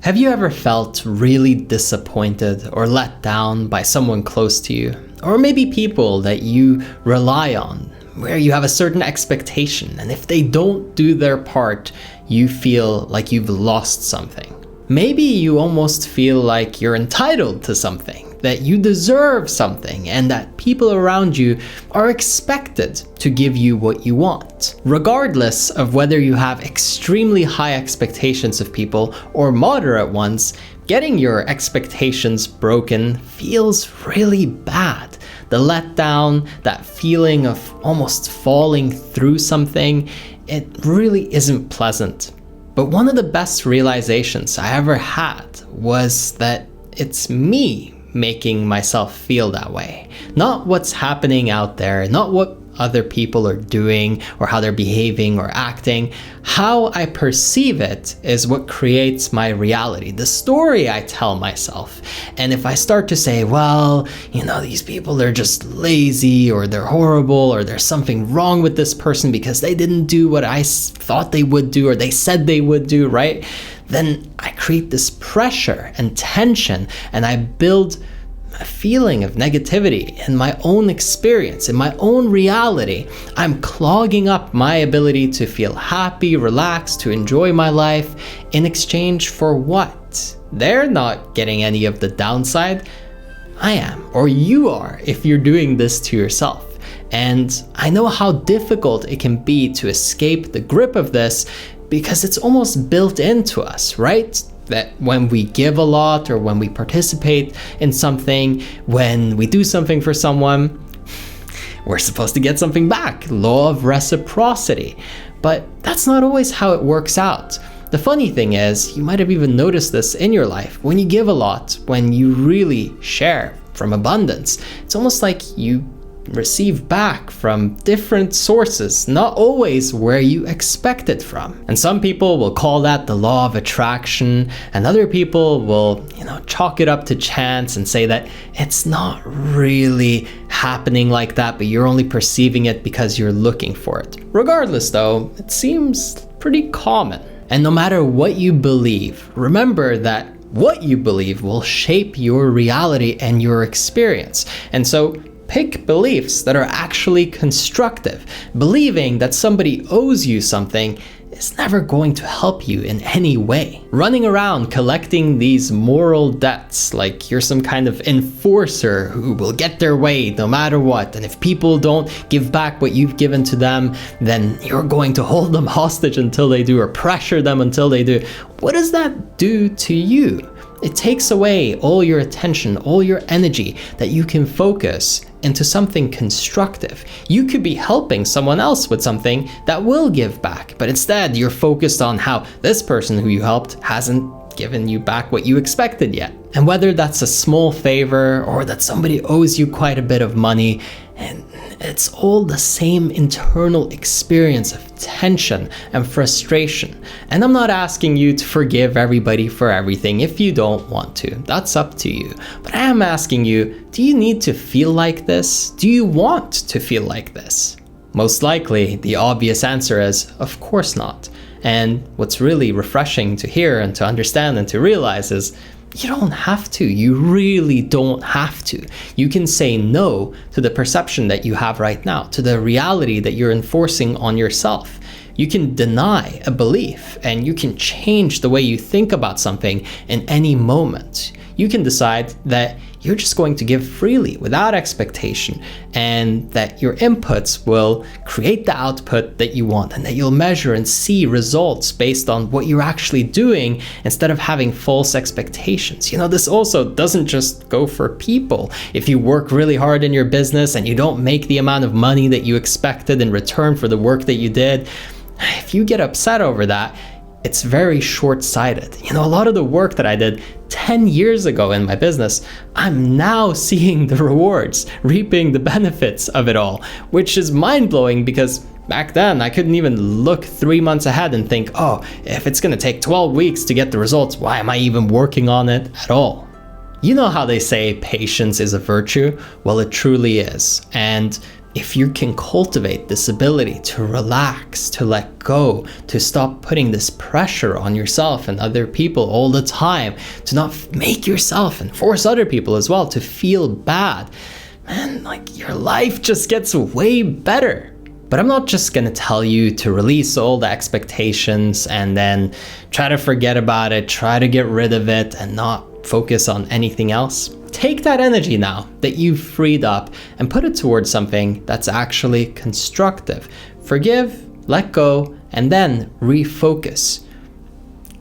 Have you ever felt really disappointed or let down by someone close to you? Or maybe people that you rely on, where you have a certain expectation, and if they don't do their part, you feel like you've lost something. Maybe you almost feel like you're entitled to something, that you deserve something, and that people around you are expected to give you what you want. Regardless of whether you have extremely high expectations of people or moderate ones, getting your expectations broken feels really bad. The letdown, that feeling of almost falling through something, it really isn't pleasant. But one of the best realizations I ever had was that it's me making myself feel that way. Not what's happening out there, not what other people are doing or how they're behaving or acting. How I perceive it is what creates my reality, the story I tell myself. And if I start to say, well, these people, they're just lazy, or they're horrible, or there's something wrong with this person because they didn't do what I thought they would do or they said they would do, right? Then I create this pressure and tension, and I build a feeling of negativity in my own experience, in my own reality. I'm clogging up my ability to feel happy, relaxed, to enjoy my life in exchange for what? They're not getting any of the downside. I am, or you are, if you're doing this to yourself. And I know how difficult it can be to escape the grip of this because it's almost built into us, right? That when we give a lot or when we participate in something, when we do something for someone, we're supposed to get something back. Law of reciprocity. But that's not always how it works out. The funny thing is, you might have even noticed this in your life. When you give a lot, when you really share from abundance, it's almost like you receive back from different sources, not always where you expect it from. And some people will call that the law of attraction, and other people will, chalk it up to chance and say that it's not really happening like that, but you're only perceiving it because you're looking for it. Regardless though, it seems pretty common. And no matter what you believe, remember that what you believe will shape your reality and your experience. And so pick beliefs that are actually constructive. Believing that somebody owes you something is never going to help you in any way. Running around collecting these moral debts like you're some kind of enforcer who will get their way no matter what, and if people don't give back what you've given to them, then you're going to hold them hostage until they do, or pressure them until they do. What does that do to you? It takes away all your attention, all your energy that you can focus into something constructive. You could be helping someone else with something that will give back, but instead you're focused on how this person who you helped hasn't given you back what you expected yet. And whether that's a small favor or that somebody owes you quite a bit of money, and it's all the same internal experience of tension and frustration. And I'm not asking you to forgive everybody for everything if you don't want to. That's up to you. But I am asking you, do you need to feel like this? Do you want to feel like this? Most likely, the obvious answer is, of course not. And what's really refreshing to hear and to understand and to realize is, you don't have to. You really don't have to. You can say no to the perception that you have right now, to the reality that you're enforcing on yourself. You can deny a belief, and you can change the way you think about something in any moment. You can decide that you're just going to give freely without expectation, and that your inputs will create the output that you want, and that you'll measure and see results based on what you're actually doing instead of having false expectations. This also doesn't just go for people. If you work really hard in your business and you don't make the amount of money that you expected in return for the work that you did, if you get upset over that, it's very short-sighted. A lot of the work that I did 10 years ago in my business, I'm now seeing the rewards, reaping the benefits of it all, which is mind-blowing because back then I couldn't even look 3 months ahead and think, oh, if it's gonna take 12 weeks to get the results, why am I even working on it at all? You know how they say patience is a virtue? Well, it truly is. And if you can cultivate this ability to relax, to let go, to stop putting this pressure on yourself and other people all the time, to not make yourself and force other people as well to feel bad, man, like your life just gets way better. But I'm not just gonna tell you to release all the expectations and then try to forget about it, try to get rid of it and not focus on anything else. Take that energy now that you've freed up and put it towards something that's actually constructive. Forgive, let go, and then refocus.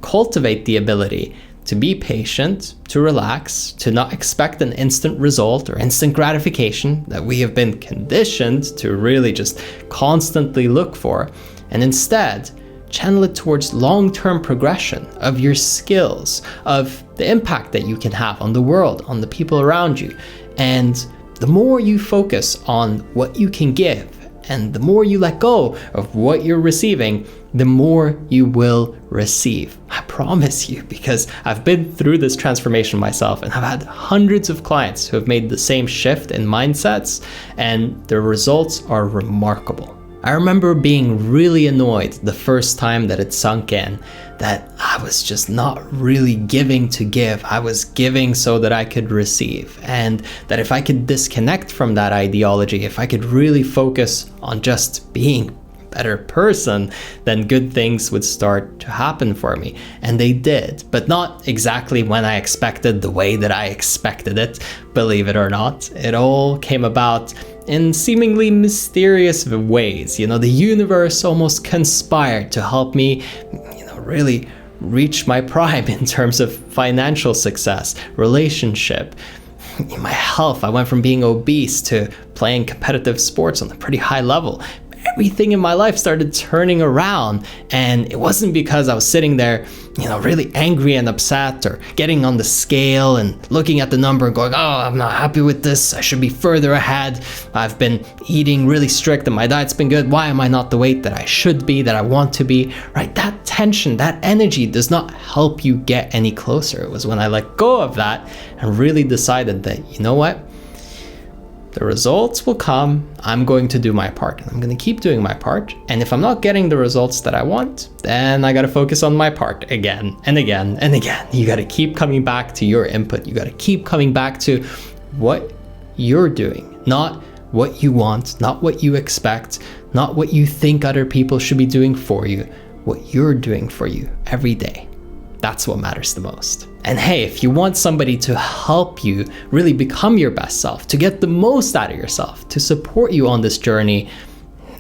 Cultivate the ability to be patient, to relax, to not expect an instant result or instant gratification that we have been conditioned to really just constantly look for, and instead channel it towards long-term progression of your skills, of the impact that you can have on the world, on the people around you. And the more you focus on what you can give, and the more you let go of what you're receiving, the more you will receive. I promise you, because I've been through this transformation myself and I've had hundreds of clients who have made the same shift in mindsets, and the results are remarkable. I remember being really annoyed the first time that it sunk in, that I was just not really giving to give. I was giving so that I could receive. And that if I could disconnect from that ideology, if I could really focus on just being a better person, then good things would start to happen for me. And they did, but not exactly when I expected, the way that I expected it, believe it or not. It all came about in seemingly mysterious ways. The universe almost conspired to help me, really reach my prime in terms of financial success, relationship, my health. I went from being obese to playing competitive sports on a pretty high level. Everything in my life started turning around, and it wasn't because I was sitting there, really angry and upset, or getting on the scale and looking at the number and going, oh, I'm not happy with this, I should be further ahead. I've been eating really strict and my diet's been good. Why am I not the weight that I should be, that I want to be, right? That tension, that energy does not help you get any closer. It was when I let go of that and really decided that, you know what? The results will come. I'm going to do my part, and I'm going to keep doing my part. And if I'm not getting the results that I want, then I got to focus on my part again and again and again. You got to keep coming back to your input. You got to keep coming back to what you're doing, not what you want, not what you expect, not what you think other people should be doing for you, what you're doing for you every day. That's what matters the most. And hey, if you want somebody to help you really become your best self, to get the most out of yourself, to support you on this journey,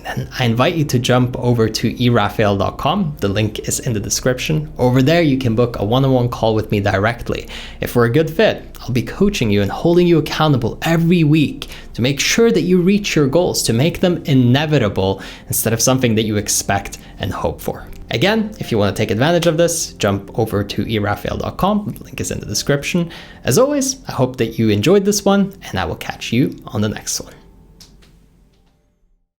then I invite you to jump over to erafael.com. The link is in the description. Over there, you can book a one-on-one call with me directly. If we're a good fit, I'll be coaching you and holding you accountable every week to make sure that you reach your goals, to make them inevitable instead of something that you expect and hope for. Again, if you want to take advantage of this, jump over to erafael.com. The link is in the description. As always, I hope that you enjoyed this one, and I will catch you on the next one.